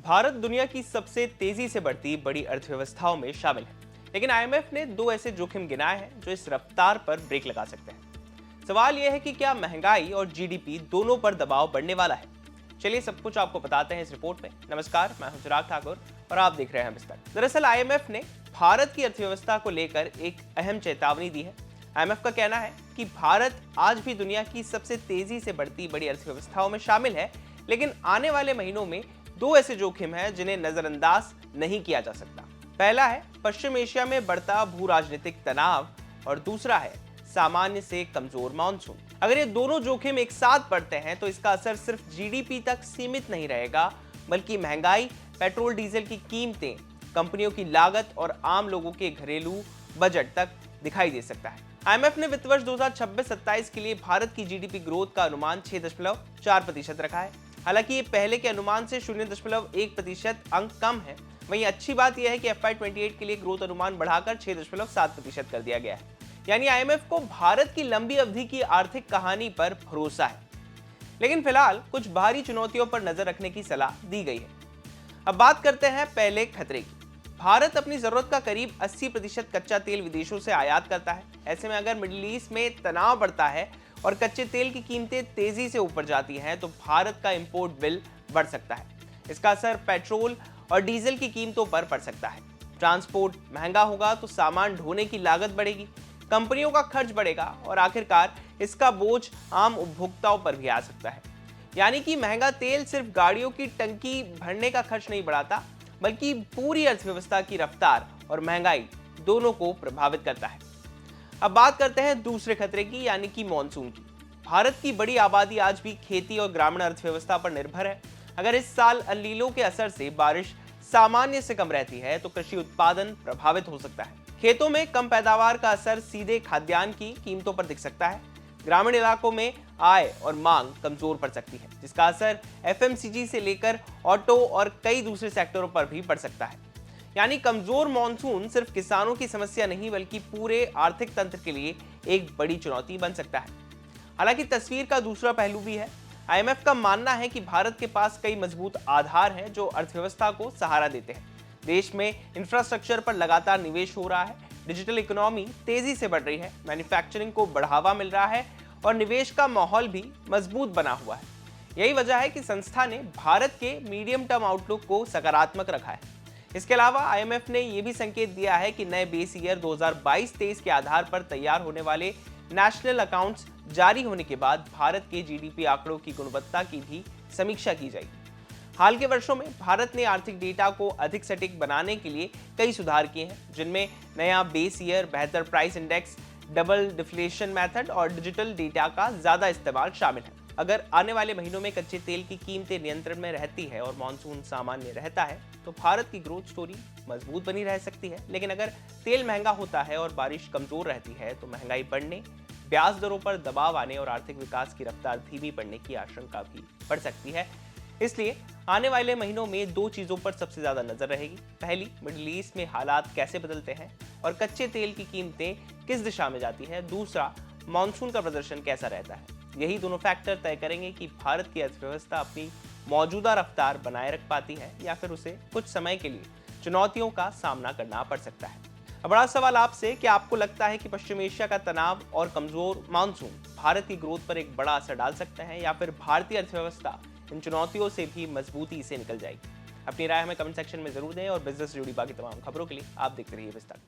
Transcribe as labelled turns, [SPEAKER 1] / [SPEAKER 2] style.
[SPEAKER 1] भारत दुनिया की सबसे तेजी से बढ़ती बड़ी अर्थव्यवस्थाओं में शामिल है, लेकिन आईएमएफ ने दो ऐसे जोखिम गिनाए हैं जो इस रफ्तार पर ब्रेक लगा सकते हैं। सवाल यह है कि क्या महंगाई और जीडीपी दोनों पर दबाव बढ़ने वाला है। चलिए सब कुछ आपको बताते हैं इस रिपोर्ट में। नमस्कार, मैं हूं चिराग ठाकुर और आप देख रहे हैं विस्तार। दरअसल आईएमएफ ने भारत की अर्थव्यवस्था को लेकर एक अहम चेतावनी दी है। आईएमएफ का कहना है कि भारत आज भी दुनिया की सबसे तेजी से बढ़ती बड़ी अर्थव्यवस्थाओं में शामिल है, लेकिन आने वाले महीनों में दो ऐसे जोखिम हैं जिन्हें नजरअंदाज नहीं किया जा सकता। पहला है पश्चिम एशिया में बढ़ता भू राजनीतिक तनाव और दूसरा है सामान्य से कमजोर मानसून। अगर ये दोनों जोखिम एक साथ बढ़ते हैं तो इसका असर सिर्फ जीडीपी तक सीमित नहीं रहेगा, बल्कि महंगाई, पेट्रोल डीजल की कीमतें, कंपनियों की लागत और आम लोगों के घरेलू बजट तक दिखाई दे सकता है। आईएमएफ ने वित्त वर्ष 2026-27 के लिए भारत की जीडीपी ग्रोथ का अनुमान 6.4% रखा है। हालांकि ये पहले के अनुमान से 0.1% अंक कम है। वहीं अच्छी बात यह है कि FY28 के लिए ग्रोथ अनुमान बढ़ाकर 6.7% कर दिया गया है। यानी आईएमएफ को भारत की लंबी अवधि की आर्थिक कहानी पर भरोसा है। लेकिन फिलहाल कुछ बाहरी चुनौतियों पर नजर रखने की सलाह दी गई है। अब बात करते हैं पहले खतरे की। भारत अपनी जरूरत का करीब 80% कच्चा तेल विदेशों से आयात करता है। ऐसे में अगर मिडिल ईस्ट में तनाव बढ़ता है और कच्चे तेल की कीमतें तेजी से ऊपर जाती हैं तो भारत का इंपोर्ट बिल बढ़ सकता है। इसका असर पेट्रोल और डीजल की कीमतों पर पड़ सकता है। ट्रांसपोर्ट महंगा होगा तो सामान ढोने की लागत बढ़ेगी, कंपनियों का खर्च बढ़ेगा और आखिरकार इसका बोझ आम उपभोक्ताओं पर भी आ सकता है। यानी कि महंगा तेल सिर्फ गाड़ियों की टंकी भरने का खर्च नहीं बढ़ाता, बल्कि पूरी अर्थव्यवस्था की रफ्तार और महंगाई दोनों को प्रभावित करता है। अब बात करते हैं दूसरे खतरे की, यानी कि मॉनसून की। भारत की बड़ी आबादी आज भी खेती और ग्रामीण अर्थव्यवस्था पर निर्भर है। अगर इस साल अल-नीनो के असर से बारिश सामान्य से कम रहती है तो कृषि उत्पादन प्रभावित हो सकता है। खेतों में कम पैदावार का असर सीधे खाद्यान्न की कीमतों पर दिख सकता है। ग्रामीण इलाकों में आय और मांग कमजोर पड़ सकती है, जिसका असर एफएमसीजी से लेकर ऑटो और कई दूसरे सेक्टरों पर भी पड़ सकता है। यानी कमजोर मॉनसून सिर्फ किसानों की समस्या नहीं, बल्कि पूरे आर्थिक तंत्र के लिए एक बड़ी चुनौती बन सकता है। हालांकि तस्वीर का दूसरा पहलू भी है। आईएमएफ का मानना है कि भारत के पास कई मजबूत आधार हैं जो अर्थव्यवस्था को सहारा देते हैं। देश में इंफ्रास्ट्रक्चर पर लगातार निवेश हो रहा है, डिजिटल इकोनॉमी तेजी से बढ़ रही है, मैन्युफैक्चरिंग को बढ़ावा मिल रहा है और निवेश का माहौल भी मजबूत बना हुआ है। यही वजह है कि संस्था ने भारत के मीडियम टर्म आउटलुक को सकारात्मक रखा है। इसके अलावा आईएमएफ ने यह भी संकेत दिया है कि नए बेस ईयर 2022-23 के आधार पर तैयार होने वाले नेशनल अकाउंट्स जारी होने के बाद भारत के जीडीपी आंकड़ों की गुणवत्ता की भी समीक्षा की जाएगी। हाल के वर्षों में भारत ने आर्थिक डेटा को अधिक सटीक बनाने के लिए कई सुधार किए हैं, जिनमें नया बेस ईयर, बेहतर price index, double deflation method और डिजिटल डेटा का ज्यादा इस्तेमाल शामिल है। अगर आने वाले महीनों में कच्चे तेल की कीमतें नियंत्रण में रहती है और मॉनसून सामान्य रहता है तो भारत की ग्रोथ स्टोरी मजबूत बनी रह सकती है। लेकिन अगर तेल महंगा होता है और बारिश कमजोर रहती है तो महंगाई बढ़ने, ब्याज दरों पर दबाव आने और आर्थिक विकास की रफ्तार धीमी पड़ने की आशंका भी बढ़ सकती है। इसलिए आने वाले महीनों में दो चीजों पर सबसे ज्यादा नजर रहेगी। पहली, मिडिल ईस्ट में हालात कैसे बदलते हैं और कच्चे तेल की कीमतें किस दिशा में जाती है। दूसरा, मॉनसून का प्रदर्शन कैसा रहता है। यही दोनों फैक्टर तय करेंगे कि भारत की अर्थव्यवस्था अपनी मौजूदा रफ्तार बनाए रख पाती है या फिर उसे कुछ समय के लिए चुनौतियों का सामना करना पड़ सकता है। अब बड़ा सवाल आपसे, क्या आपको लगता है कि पश्चिम एशिया का तनाव और कमजोर मानसून भारत की ग्रोथ पर एक बड़ा असर डाल सकते हैं या फिर भारतीय अर्थव्यवस्था इन चुनौतियों से भी मजबूती से निकल जाएगी? अपनी राय हमें कमेंट सेक्शन में जरूर दें और बिजनेस से जुड़ी बाकी तमाम खबरों के लिए आप देखते रहिए विस्तार।